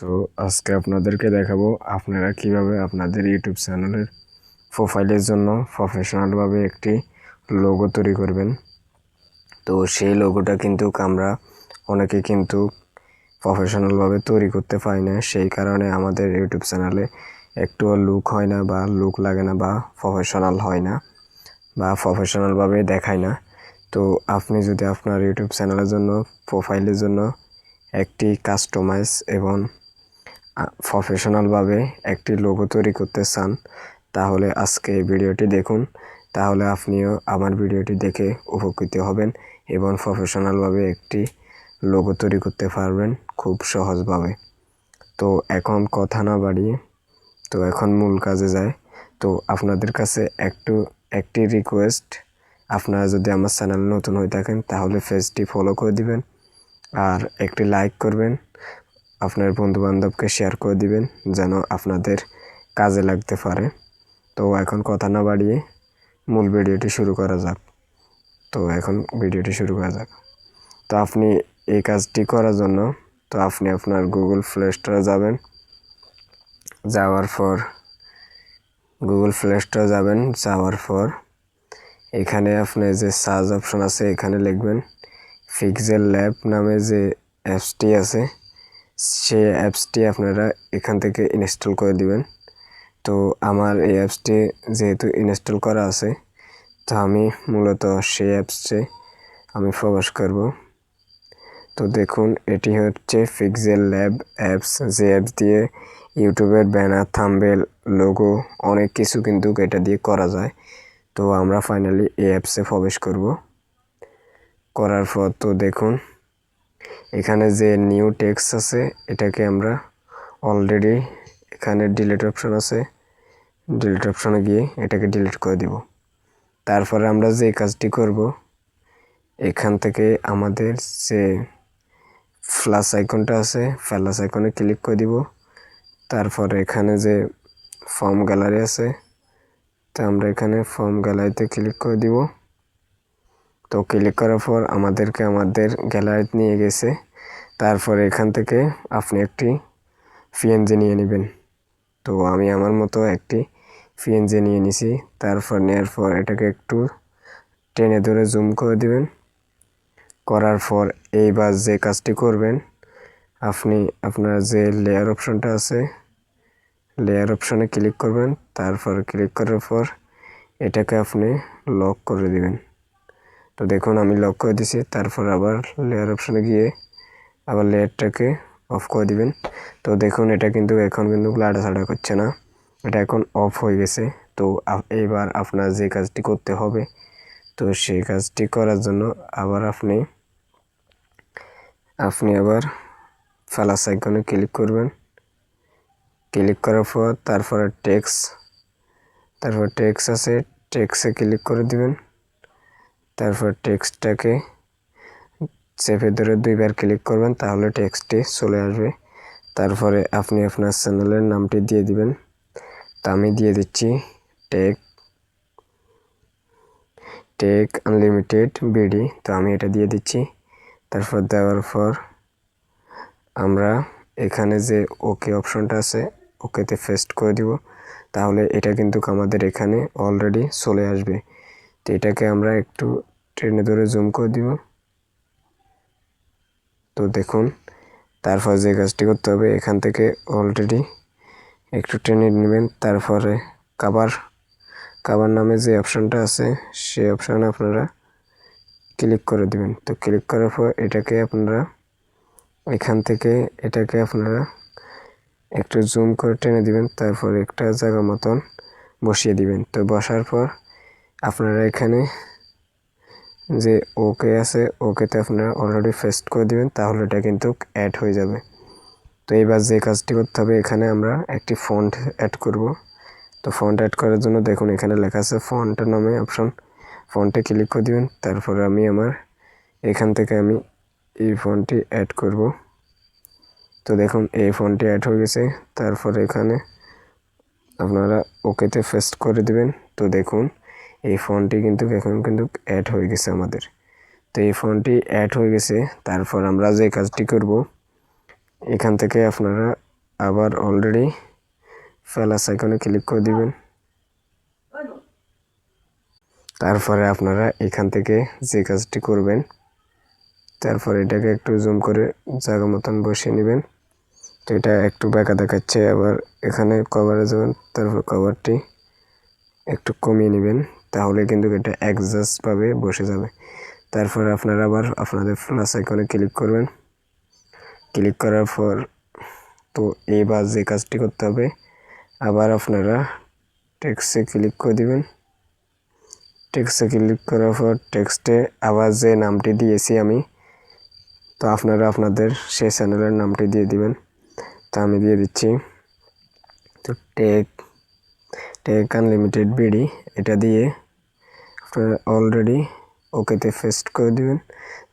তো আজকে আপনাদেরকে দেখাবো আপনারা কিভাবে আপনাদের ইউটিউব চ্যানেলের প্রোফাইলের জন্য প্রফেশনালভাবে একটি লোগো তৈরি করবেন। তো সেই লোগোটা কিন্তু আমরা অনেকে কিন্তু প্রফেশনালভাবে তৈরি করতে পারি না, সেই কারণে আমাদের ইউটিউব চ্যানেলে একটুও লুক হয় না বা লুক লাগে না বা প্রফেশনাল হয় না বা প্রফেশনালভাবে দেখায় না। তো আপনি যদি আপনার ইউটিউব চ্যানেলের জন্য প্রোফাইলের জন্য একটি কাস্টমাইজ এবং প্রফেশনালভাবে একটি লোগো তৈরি করতে চান, তাহলে আজকে এই ভিডিওটি দেখুন। তাহলে আপনিও আমার ভিডিওটি দেখে উপকৃত হবেন এবং প্রফেশনালভাবে একটি লোগো তৈরি করতে পারবেন খুব সহজভাবে। তো এখন কথা না বাড়িয়ে এখন মূল কাজে যায়। তো আপনাদের কাছে একটি রিকোয়েস্ট, আপনারা যদি আমার চ্যানেল নতুন হয়ে থাকেন তাহলে পেজটি ফলো করে দিবেন আর একটি লাইক করবেন, আপনার বন্ধুবান্ধবকে শেয়ার করে দিবেন যেন আপনাদের কাজে লাগতে পারে। তো এখন কথা না বাড়িয়ে মূল ভিডিওটি শুরু করা যাক। তো আপনি এই কাজটি করার জন্য আপনি আপনার গুগল প্লে স্টোরে যাবেন। যাওয়ার পর এখানে আপনি যে সার্চ অপশন আছে এখানে লিখবেন পিক্সেল ল্যাব নামে যে অ্যাপসটি আছে, সেই অ্যাপসটি আপনারা এখান থেকে ইনস্টল করে দিবেন। তো আমার এই অ্যাপসটি যেহেতু ইনস্টল করা আছে, তো আমি মূলত সেই অ্যাপসে আমি প্রবেশ করব। তো দেখুন, এটি হচ্ছে পিক্সেল ল্যাব অ্যাপস, যে অ্যাপস দিয়ে ইউটিউবের ব্যানার, থাম্বনেল, লোগো অনেক কিছু কিন্তু এটা দিয়ে করা যায়। তো আমরা ফাইনালি এই অ্যাপসে প্রবেশ করব। করার পর তো দেখুন এখানে যে নিউ টেক্সট আছে এটাকে আমরা অলরেডি, এখানে ডিলিট অপশন আছে, ডিলিট অপশনে গিয়ে এটাকে ডিলিট করে দিব। তারপরে আমরা যে কাজটি করব, এখান থেকে আমাদের যে প্লাস আইকনটা আছে প্লাস আইকনে ক্লিক করে দিব। তারপরে এখানে যে ফর্ম গ্যালারি আছে, তো আমরা এখানে ফর্ম গ্যালারিতে ক্লিক করে দিব। তো ক্লিক করার পর আমাদেরকে আমাদের গ্যালারিতে নিয়ে গেছে। তারপর এখান থেকে আপনি একটি পিএনজি নিয়ে নেবেন। তো আমি আমার মতো একটি পিএনজি নিয়ে নিছি। তারপর নেওয়ার পর এটাকে একটু টেনে ধরে জুম করে দিবেন। করার পর এইবার যে কাজটি করবেন, আপনি আপনার যে লেয়ার অপশনটা আছে, লেয়ার অপশনে ক্লিক করবেন। তারপর ক্লিক করার পর এটাকে আপনি লক করে দিবেন। তো দেখুন আমি লক করে দিছি। তারপর আবার লেয়ার অপশনে গিয়ে আবার লেয়ারটাকে অফ করে দিবেন। তো দেখুন এটা কিন্তু এখন কিন্তু লাড়াছাড়া করছে না, এটা এখন অফ হয়ে গেছে। তো এইবার আপনার যে কাজটি করতে হবে, তো সেই কাজটি করার জন্য আবার আপনি আবার প্লাস আইকনে ক্লিক করবেন। ক্লিক করার পর তারপরে টেক্সট আছে, টেক্সটে ক্লিক করে দিবেন। তারপর টেক্সটটাকে চেপে ধরে দুইবার ক্লিক করবেন, তাহলে টেক্সটটি চলে আসবে। তারপরে আপনি আপনার চ্যানেলের নামটি দিয়ে দিবেন। তা আমি দিয়ে দিচ্ছি টেক আনলিমিটেড বিডি। তো আমি এটা দিয়ে দিচ্ছি। তারপর দেওয়ার পর আমরা এখানে যে ওকে অপশনটা আছে ওকেতে পেস্ট করে দিব। তাহলে এটা কিন্তু আমাদের এখানে অলরেডি চলে আসবে। তো এটাকে আমরা একটু টেনে ধরে জুম করে দিব। তো দেখুন, তারপর যে কাজটি করতে হবে, এখান থেকে অলরেডি একটু টেনে নেবেন। তারপরে কাভার নামে যে অপশনটা আছে সেই অপশানে আপনারা ক্লিক করে দিবেন। তো ক্লিক করার পর এটাকে আপনারা এখান থেকে এটাকে আপনারা একটু জুম করে টেনে দিবেন। তারপর একটা জায়গা মতন বসিয়ে দিবেন। তো বসার পর আপনারা এখানে যে ওকে আছে ওকেতে আপনারা অলরেডি পেস্ট করে দিবেন, তাহলে এটা কিন্তু অ্যাড হয়ে যাবে। তো এবার যে কাজটি করতে হবে, এখানে আমরা একটি ফন্ট অ্যাড করব। তো ফন্ট অ্যাড করার জন্য দেখুন এখানে লেখা আছে ফন্ট নামে অপশন, ফন্টে ক্লিক করে দিবেন। তারপরে আমি এখান থেকে আমি এই ফন্টটি অ্যাড করব। তো দেখুন এই ফন্টটি অ্যাড হয়ে গেছে। তারপরে এখানে আপনারা ওকেতে পেস্ট করে দিবেন। তো দেখুন এই ফন্টটি কিন্তু এখন কিন্তু অ্যাড হয়ে গেছে আমাদের। তো এই ফন্টটি অ্যাড হয়ে গেছে। তারপর আমরা যে কাজটি করব, এখান থেকে আপনারা আবার অলরেডি প্লাস আইকনে ক্লিক করে দিবেন। তারপরে আপনারা এখান থেকে যে কাজটি করবেন, তারপর এটাকে একটু জুম করে জায়গা মতন বসিয়ে নেবেন। তো এটা একটু বাঁকা দেখাচ্ছে, আবার এখানে কভারে যাবেন, তারপর কভারটি একটু কমিয়ে নেবেন, তাহলে কিন্তু এটা অ্যাডজাস্টভাবে বসে যাবে। তারপর আপনারা আবার আপনাদের প্লাস আইকনে ক্লিক করবেন। ক্লিক করার পর তো এইবার যে কাজটি করতে হবে, আবার আপনারা টেক্সটে ক্লিক করে দিবেন। টেক্সটে ক্লিক করার পর টেক্সটে আবার যে নামটি দিয়েছি আমি, তো আপনারা আপনাদের সেই চ্যানেলের নামটি দিয়ে দিবেন। তো আমি দিয়ে দিচ্ছি তো টেক আনলিমিটেড বিডি, এটা দিয়ে আপনারা অলরেডি ওকেতে পেস্ট করে দিবেন,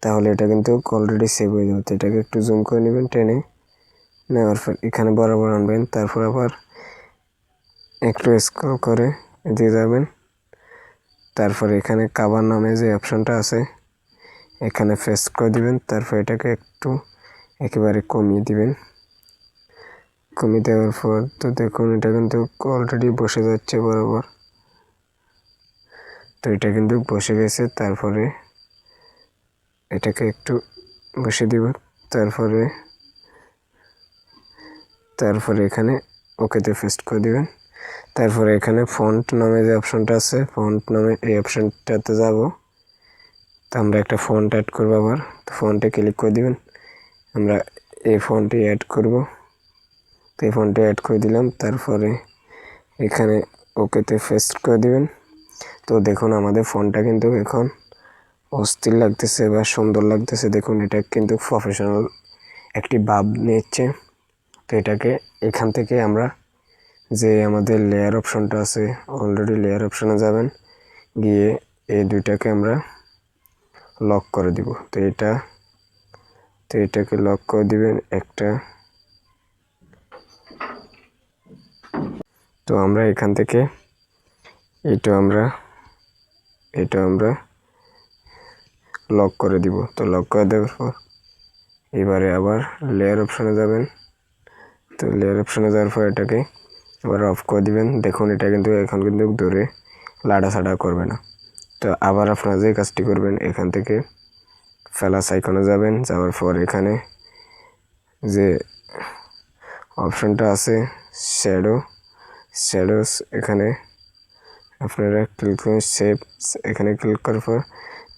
তাহলে এটা কিন্তু অলরেডি সেভ হয়ে যাবে। তো এটাকে একটু জুম করে নেবেন, টেনে নেওয়ার পর এখানে বরাবর আনবেন, তারপর আবার একটু স্ক্রল করে দিয়ে যাবেন। তারপর এখানে কাভার নামে যে অপশনটা আছে এখানে পেস্ট করে দিবেন, তারপর এটাকে একটু একেবারে কমিয়ে দিবেন। কমিয়ে দেওয়ার পর তো দেখুন এটা কিন্তু অলরেডি বসে যাচ্ছে বরাবর। তো এটা কিন্তু বসে গেছে। তারপরে এটাকে একটু বসে দিব, তারপরে এখানে ওকেতে পেস্ট করে দিবেন। তারপরে এখানে ফন্ট নামে যে অপশনটা আছে, ফন্ট নামে এই অপশনটাতে যাব। তো আমরা একটা ফন্ট অ্যাড করবো, আবার তো ফন্টে ক্লিক করে দিবেন। আমরা এই ফন্টটি অ্যাড করব, তো এই ফন্টে অ্যাড করে দিলাম। তারপরে এখানে ওকেতে পেস্ট করে দিবেন। তো দেখুন আমাদের ফন্টটা কিন্তু এখন অস্থির লাগতেছে বা সুন্দর লাগতেছে। দেখুন এটা কিন্তু প্রফেশনাল একটি ভাব নিচ্ছে। তো এটাকে এখান থেকে আমরা যে আমাদের লেয়ার অপশনটা আছে, অলরেডি লেয়ার অপশনে যাবেন, গিয়ে এই দুইটাকে আমরা লক করে দিব। তো এটাকে লক করে দিবেন একটা। তো আমরা এখান থেকে এটা আমরা লক করে দিব। তো লক করে দেওয়ার পর এবারে আবার লেয়ার অপশনে যাবেন। তো লেয়ার অপশনে যাওয়ার পর এটাকে আবার অফ করে দিবেন। দেখুন এটা কিন্তু এখন কিন্তু দূরে লাড়াছাড়া করবে না। তো আবার আপনারা যে কাজটি করবেন, এখান থেকে প্লাস আইকনে যাবেন, যাওয়ার পর এখানে যে অপশনটা আছে শ্যাডোস, এখানে আপনারা ক্লিক করুন। এখানে ক্লিক করার পর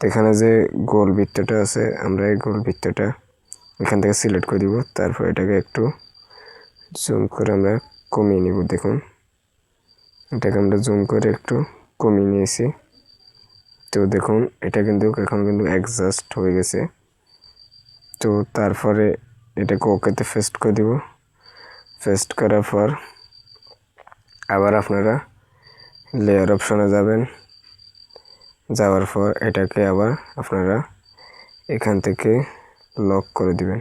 এখানে যে গোল বৃত্তটা আছে, আমরা এই গোল বৃত্তটা এখান থেকে সিলেক্ট করে দিব। তারপর এটাকে একটু জুম করে আমরা কমিয়ে নিব। দেখুন এটাকে আমরা জুম করে একটু কমিয়ে নিয়েছি। তো দেখুন এটা কিন্তু এখন কিন্তু অ্যাডজাস্ট হয়ে গেছে। তো তারপরে এটাকে ওকেতে পেস্ট করে দিব। পেস্ট করার পর আবার আপনারা লেয়ার অপশনে যাবেন, যাওয়ার পর এটাকে আবার আপনারা এখান থেকে লক করে দিবেন।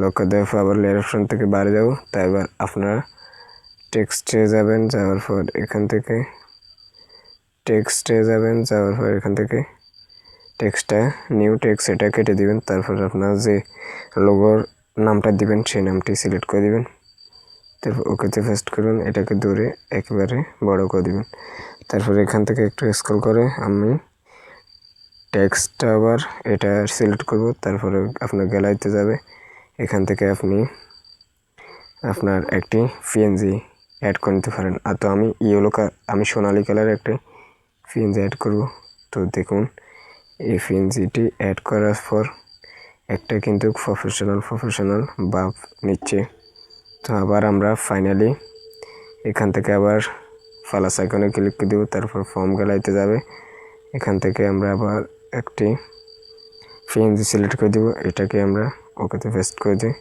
লক করে দেওয়ার পর আবার লেয়ার অপশন থেকে বাইরে যাব। তাই এবার আপনারা টেক্সটে যাবেন, যাওয়ার পর এখান থেকে টেক্সটটা নিউ টেক্সট এটা কেটে দিবেন। তারপর আপনার যে লোগোর নামটা দিবেন সেই নামটি সিলেক্ট করে দিবেন। তারপর ওকেতে পেস্ট করবেন, এটাকে ধরে একেবারে বড় করে দিবেন। তারপর এখান থেকে একটু স্ক্রল করে আমি টেক্সটটা আবার এটা সিলেক্ট করব। তারপরে আপনার গ্যালারিতে যাবে, এখান থেকে আপনি আপনার একটি পিএনজি অ্যাড করে নিতে পারেন। আর তো আমি সোনালী কালারের একটা পিএনজি অ্যাড করব। তো দেখুন এই পিএনজিটি অ্যাড করার পর একটা কিন্তু প্রফেশনাল ভাব নিচ্ছে। তো আবার আমরা ফাইনালি এখান থেকে আবার প্লাস আইকনে ক্লিক করে দেব। তারপর ফর্ম গ্যালারিতে যাবে, এখান থেকে আমরা আবার একটি পিএনজি সিলেক্ট করে দেব। এটাকে আমরা ওকেতে পেস্ট করে দিই।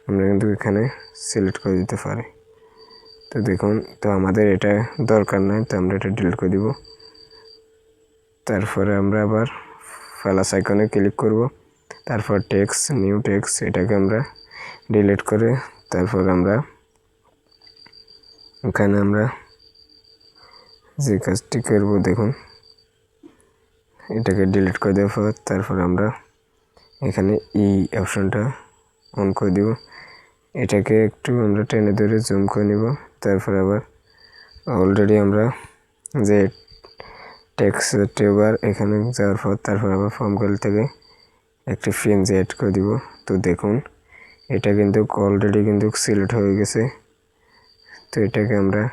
আমরা কিন্তু এখানে সিলেক্ট করে দিতে পারি। তো দেখুন তো আমাদের এটা দরকার নাই, তো আমরা এটা ডিলিট করে দিব। তারপরে আমরা আবার প্লাস আইকনে ক্লিক করব। তারপর নিউ টেক্সট এটাকে আমরা ডিলিট করে তারপর আমরা এখানে আমরা যে কাজটি করব, দেখুন এটাকে ডিলিট করে দেওয়ার পর তারপর আমরা এখানে এই অপশনটা অন করে দিব। এটাকে একটু আমরা টেনে ধরে জুম করে নিব। তারপর আবার অলরেডি আমরা যে টেক্সট টিউবার এখানে যাওয়ার পর তারপর আবার ফর্ম কল থেকে একটি ফ্রেঞ্জি অ্যাড করে দিব। তো দেখুন এটা কিন্তু অলরেডি কিন্তু সিলেক্ট হয়ে গেছে। তো এটাকে আমরা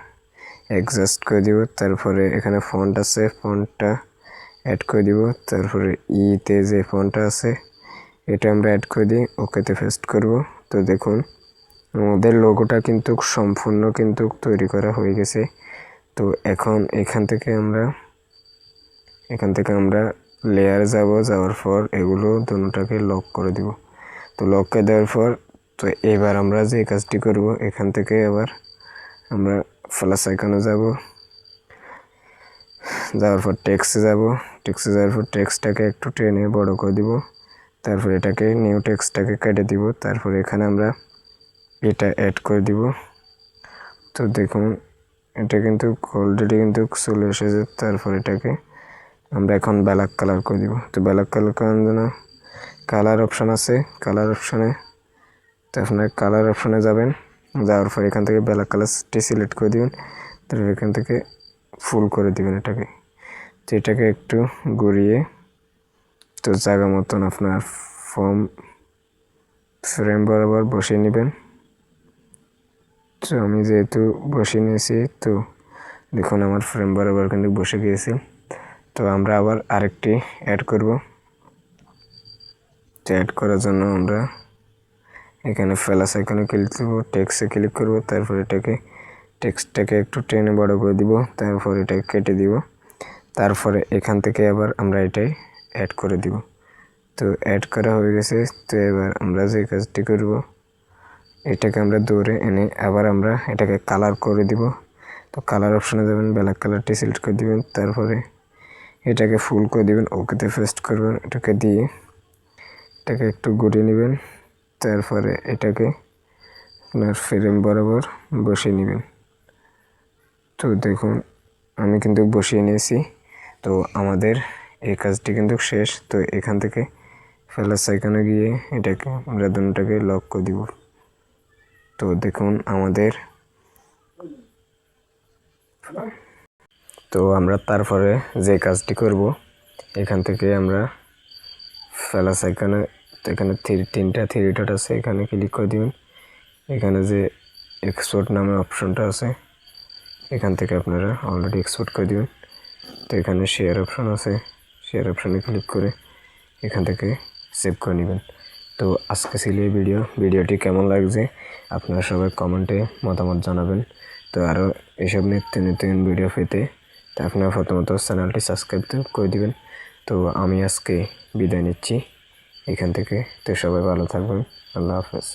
অ্যাডজাস্ট করে দিব। তারপরে এখানে ফন্ট আছে, ফন্টটা অ্যাড করে দিব। তারপরে ইতে যে ফন্টটা আছে এটা আমরা অ্যাড করে দিই, ওকেতে পেস্ট করব। তো দেখুন আমাদের লোগোটা কিন্তু সম্পূর্ণ কিন্তু তৈরি করা হয়ে গেছে। তো এখন এখান থেকে আমরা লেয়ারে যাওয়ার পর এগুলো দুটোটাকে লক করে দিব। তো লক করে দেওয়ার পর তো এবার আমরা যে কাজটি করব, এখান থেকে আবার আমরা প্লাস আইকনে যাওয়ার পর টেক্সটে যাওয়ার পর টেক্সটটাকে একটু টেনে বড় করে দিব। তারপর এটাকে নিউ টেক্সটটাকে কেটে দিব। তারপর এখানে আমরা এটা অ্যাড করে দিব। তো দেখুন এটা কিন্তু অলরেডি কিন্তু চলে এসেছে। তারপর এটাকে আমরা এখন ব্ল্যাক কালার করে দিব। তো ব্ল্যাক কালার করার জন্য কালার অপশান আছে, কালার অপশানে তো আপনার কালার অপশানে যাবেন, যাওয়ার পর এখান থেকে ব্ল্যাক কালারটি সিলেক্ট করে দিবেন। তারপর এখান থেকে ফুল করে দিবেন এটাকে। তো এটাকে একটু ঘুরিয়ে তো জায়গা মতন আপনার ফ্রেম বরাবর বসিয়ে নেবেন। তো আমি যেহেতু বসিয়ে নিয়েছি, তো দেখুন আমার ফ্রেম বরাবর কিন্তু বসে গিয়েছে। তো আমরা আবার আরেকটি অ্যাড করব। তো অ্যাড করার জন্য আমরা এখানে প্লাস আইকনে ক্লিক করব, টেক্সটে ক্লিক করব। তারপর টেক্সটটাকে একটু টেনে বড় করে দিব। তারপর এটাকে কেটে দিব। তারপরে এখান থেকে আবার আমরা এটাই অ্যাড করে দিব। তো অ্যাড করা হয়ে গেছে। তো এবার আমরা যে কাজটি করব, এটাকে আমরা দৌড়ে এনে আবার আমরা এটাকে কালার করে দিব। তো কালার অপশানে যাবেন, ব্ল্যাক কালারটি সিলেক্ট করে দিবেন। তারপরে এটাকে ফুল করে দিবেন, ওকেতে পেস্ট করবেন। এটাকে দিয়ে এটাকে একটু ঘুরিয়ে নেবেন। তারপরে এটাকে আপনার ফ্রেম বরাবর বসিয়ে নেবেন। তো দেখুন আমি কিন্তু বসিয়ে নিয়েছি। তো আমাদের এই কাজটি কিন্তু শেষ। তো এখান থেকে প্লাস আইকনে গিয়ে এটাকে আমরা দুটোটাকে লক করে দিব। তো দেখুন আমরা তারপরে যে কাজটি করব, এখান থেকে আমরা প্লাস আইকনে এখানে তিনটা থ্রি ডট আছে, এখানে ক্লিক করে দিবেন। এখানে যে এক্সপোর্ট নামে অপশনটা আছে, এখান থেকে আপনারা অলরেডি এক্সপোর্ট করে দিবেন। তো এখানে শেয়ার অপশন আছে, শেয়ার অপশনে ক্লিক করে এখান থেকে সেভ করে নেবেন। তো আজকে ছিল এই ভিডিওটি কেমন লাগছে আপনারা সবাই কমেন্টে মতামত জানাবেন। তো আরও এসব নিত্য নতুন ভিডিও পেতে তো আপনারা প্রথমত চ্যানেলটি সাবস্ক্রাইব করে দিবেন। তো আমি আজকে বিদায় নিচ্ছি এখান থেকে। তো সবাই ভালো থাকবেন। আল্লাহ হাফেজ।